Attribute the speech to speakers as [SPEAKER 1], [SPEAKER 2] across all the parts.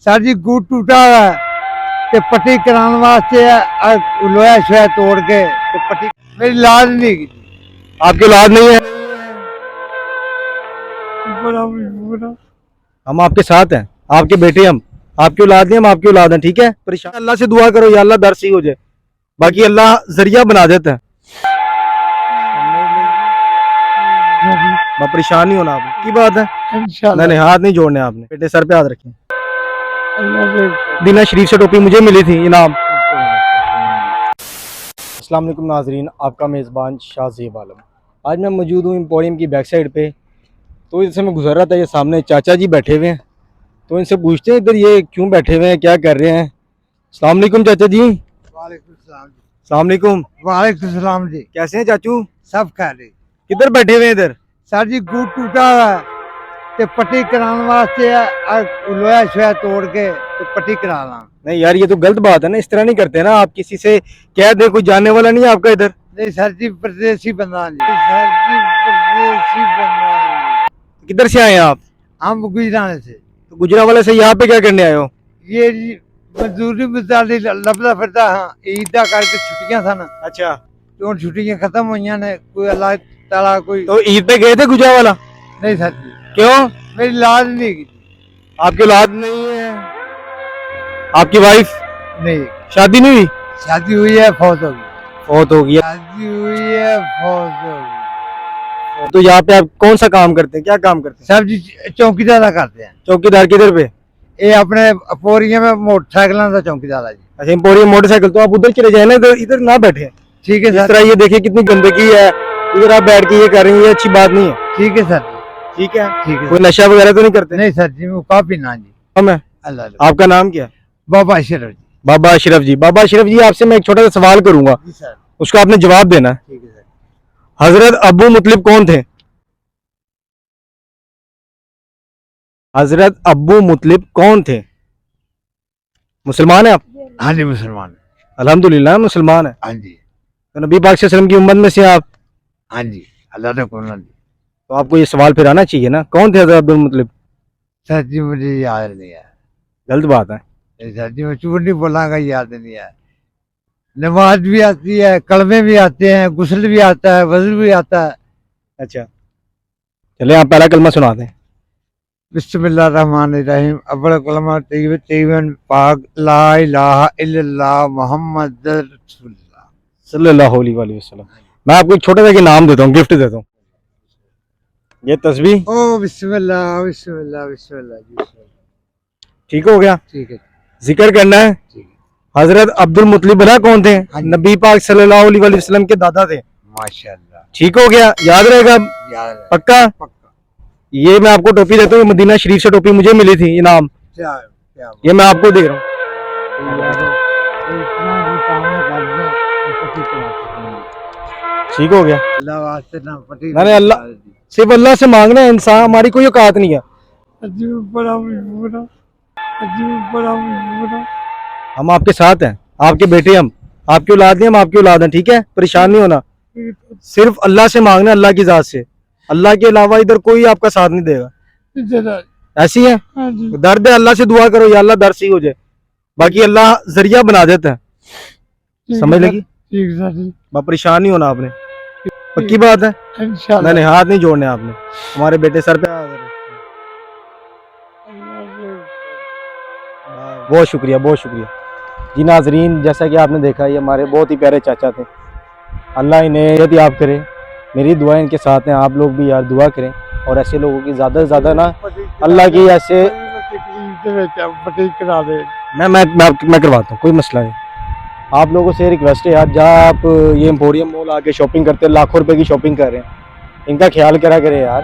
[SPEAKER 1] Sir जी गुट टूटा हुआ है ते पट्टी कराने वास्ते लोहा शोया तोड़ के ते पट्टी मेरी लाज नहीं की।
[SPEAKER 2] आपकी औलाद नहीं है?
[SPEAKER 1] बड़ा मजबूर है।
[SPEAKER 2] हम आपके साथ हैं, आपके बेटे हम, आपकी औलाद नहीं, हम आपकी औलाद हैं, ठीक है। परेशान अल्लाह से दुआ करो या अल्लाह दर सही हो जाए, बाकी अल्लाह जरिया बना देता है। मैं परेशान नहीं होना आपने की बात है।
[SPEAKER 1] इंशाल्लाह
[SPEAKER 2] नहीं हाथ नहीं जोड़ने आपने, बेटे सर पे हाथ रखें।
[SPEAKER 1] अल्लाह से
[SPEAKER 2] दीना शरीफ से टोपी मुझे मिली थी इनाम। अस्सलाम वालेकुम नाजरीन, आपका मेज़बान शाहज़ेब आलम। आज मैं मौजूद हूँ एम्पोरियम की बैक साइड पे। तो इनसे मैं गुजर रहा था, ये सामने चाचा जी बैठे हुए हैं, तो इनसे पूछते हैं इधर ये क्यों बैठे हुए हैं, क्या कर रहे हैं। अस्सलाम वालेकुम चाचा जी। अस्सलाम वालेकुम।
[SPEAKER 1] वालेकुम सलाम जी।
[SPEAKER 2] कैसे हैं चाचू?
[SPEAKER 1] सब खा रहे
[SPEAKER 2] किधर बैठे हुए हैं इधर?
[SPEAKER 1] सर जी गुट टूटा हुआ है ते पट्टी कराने वास्ते लोहा शोया तोड़ के ते पट्टी कराना।
[SPEAKER 2] नहीं यार, ये तो गलत बात है ना, इस तरह नहीं करते ना। आप किसी से कह दे, कोई जानने वाला नहीं है आपका इधर।
[SPEAKER 1] नहीं सर जी परदेसी बंदा जी, सर जी परदेसी बंदा जी।
[SPEAKER 2] किधर से आए हैं आप?
[SPEAKER 1] हम गुजराने से।
[SPEAKER 2] तो गुजरावाला से यहाँ पे क्या करने आए हो?
[SPEAKER 1] ये जी मजदूरी मुताली लभदा फिरदा हाँ, ईदा करके छुट्टियां सन,
[SPEAKER 2] अच्छा,
[SPEAKER 1] तो छुट्टियां खत्म हुई ने, कोई अल्लाह ताला कोई
[SPEAKER 2] तो ईद पे गए थे गुजरावाला?
[SPEAKER 1] नहीं सर जी,
[SPEAKER 2] क्यों?
[SPEAKER 1] मेरी लाज नहीं की।
[SPEAKER 2] आपकी औलाद नहीं है? आपकी वाइफ
[SPEAKER 1] नहीं
[SPEAKER 2] शादी नहीं हुई?
[SPEAKER 1] शादी हुई है, फौत हो गई।
[SPEAKER 2] फौत हो गया।
[SPEAKER 1] शादी हुई है, फौत हो गई।
[SPEAKER 2] तो यहाँ पे आप कौन सा काम करते हैं, क्या काम करते हैं?
[SPEAKER 1] सब जी चौकीदारा करते हैं।
[SPEAKER 2] चौकीदार किधर पे?
[SPEAKER 1] ये अपने पोरिया में मोटरसाइकिल का चौकीदार है जी।
[SPEAKER 2] अच्छा, एम्पोरियम मोटरसाइकिल। तो आप उधर चले जाए ना, इधर ना बैठे।
[SPEAKER 1] ठीक है
[SPEAKER 2] इस
[SPEAKER 1] सर,
[SPEAKER 2] तरह ये देखिए कितनी गंदगी है, इधर आप बैठ के ये कर रही हैं, ये अच्छी बात नहीं है।
[SPEAKER 1] ठीक है सर,
[SPEAKER 2] ठीक है,
[SPEAKER 1] ठीक है
[SPEAKER 2] कोई नशा वगैरह तो नहीं करते?
[SPEAKER 1] नहीं सर जी, वो काफी ना जी।
[SPEAKER 2] हम है।
[SPEAKER 1] अल्लाह
[SPEAKER 2] आपका नाम क्या है?
[SPEAKER 1] बाबा अशरफ जी।
[SPEAKER 2] बाबा अशरफ जी। बाबा अशरफ जी, आपसे मैं एक छोटा सा सवाल करूंगा,
[SPEAKER 1] जी सर,
[SPEAKER 2] उसका आपने जवाब देना है।
[SPEAKER 1] ठीक है सर।
[SPEAKER 2] हजरत अबू मुतलिब कौन थे? हजरत अबू मुतलिब कौन थे? मुसलमान है आप?
[SPEAKER 1] हाँ जी मुसलमान।
[SPEAKER 2] अल्हम्दुलिल्लाह मुसलमान है।
[SPEAKER 1] हाँ जी,
[SPEAKER 2] तो नबी पाक सल्लल्लाहु अलैहि वसल्लम की उम्मत में से आप,
[SPEAKER 1] हाँ जी, अल्लाह ने कोना दी।
[SPEAKER 2] तो आपको ये सवाल फिर आना चाहिए ना, कौन थे हजरत अब्दुल मुतलिब?
[SPEAKER 1] सर जी मुझे याद नहीं है।
[SPEAKER 2] गलत बात है।
[SPEAKER 1] नहीं सर जी, मैं झूठ नहीं बोलांगा, याद नहीं है। नमाज भी आती है, कलमे भी आते हैं, गुस्ल भी आता है, वज़ू भी आता है।
[SPEAKER 2] अच्छा, चले आप पहला कलमा सुना दें।
[SPEAKER 1] बिस्मिल्लाहिर्रहमानिर्रहीम। अव्वल कलमा तय्यबन पाक ला इलाहा इल्लल्लाह मुहम्मद रसूलुल्लाह
[SPEAKER 2] सल्लल्लाहु अलैहि वसल्लम। मैं आपको एक छोटा सा इनाम देता हूँ, गिफ्ट देता हूँ, ये तस्बीह।
[SPEAKER 1] ओ बिस्मिल्लाह बिस्मिल्लाह बिस्मिल्लाह जी, बिस्मिल्लाह।
[SPEAKER 2] ठीक हो गया।
[SPEAKER 1] ठीक है,
[SPEAKER 2] जिक्र करना है।
[SPEAKER 1] ठीक है।
[SPEAKER 2] हजरत अब्दुल मुतलिब बना कौन थे?
[SPEAKER 1] हाँ जी।
[SPEAKER 2] नबी पाक सल्लल्लाहु अलैहि वसल्लम के दादा थे।
[SPEAKER 1] माशाअल्लाह,
[SPEAKER 2] ठीक हो गया, याद रहेगा
[SPEAKER 1] याद है।
[SPEAKER 2] पक्का।
[SPEAKER 1] पक्का।
[SPEAKER 2] ये मैं आपको टोपी देता हूँ, मदीना शरीफ से टोपी मुझे मिली थी इनाम,
[SPEAKER 1] क्या क्या
[SPEAKER 2] ये मैं आपको दे रहा हूँ।
[SPEAKER 1] इतना भी काम ना कर दो, तो पति कमा सकते।
[SPEAKER 2] ठीक हो गया।
[SPEAKER 1] अल्लाह वास्ते ना पति।
[SPEAKER 2] मैंने अल्लाह, सिर्फ अल्लाह से मांगना है, इंसान हमारी कोई औकात नहीं है।
[SPEAKER 1] अजीब बड़ा मजबूर है, अजीब बड़ा मजबूर है।
[SPEAKER 2] हम आपके साथ हैं, आपके बेटे हम, आपकी औलाद नहीं, हम आपकी औलाद हैं, ठीक है। परेशान नहीं होना, सिर्फ अल्लाह से मांगना है, अल्लाह की जात से। अल्लाह के अलावा इधर कोई आपका साथ नहीं देगा। ऐसी है,
[SPEAKER 1] हाँ जी,
[SPEAKER 2] दर्द है, अल्लाह से दुआ करो या अल्लाह दर सही हो जाए, बाकी अल्लाह जरिया बना देता है। समझ लगी?
[SPEAKER 1] ठीक सर जी,
[SPEAKER 2] बस परेशान नहीं होना आपने, पक्की बात है।
[SPEAKER 1] इंशाल्लाह।
[SPEAKER 2] नहीं हाथ नहीं जोड़ने आपने, हमारे बेटे सर पे हाथ रखें। बहुत शुक्रिया, बहुत शुक्रिया जी। नाजरीन, जैसा कि आपने देखा, ये हमारे बहुत ही प्यारे चाचा थे। अल्लाह इन्हें याद करे, मेरी दुआ इनके साथ हैं। आप लोग भी यार दुआ करें, और ऐसे लोगों की ज़्यादा से ज़्यादा ना अल्लाह की ऐसे
[SPEAKER 1] करा दे।
[SPEAKER 2] मैं करवाता हूँ, कोई मसला नहीं। आप लोगों से रिक्वेस्ट है यार, जहाँ आप ये एम्पोरियम मॉल आके शॉपिंग करते हैं, लाखों रुपए की शॉपिंग कर रहे हैं, इनका ख्याल करा करें यार।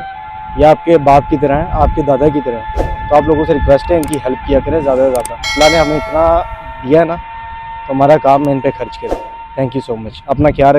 [SPEAKER 2] ये आपके बाप की तरह है, आपके दादा की तरह है। तो आप लोगों से रिक्वेस्ट है, इनकी हेल्प किया करें ज़्यादा से ज़्यादा। अल्लाह ने हमें इतना दिया ना, तो हमारा काम में इन पर खर्च करें। Thank you so much. अपना ख्याल रखें।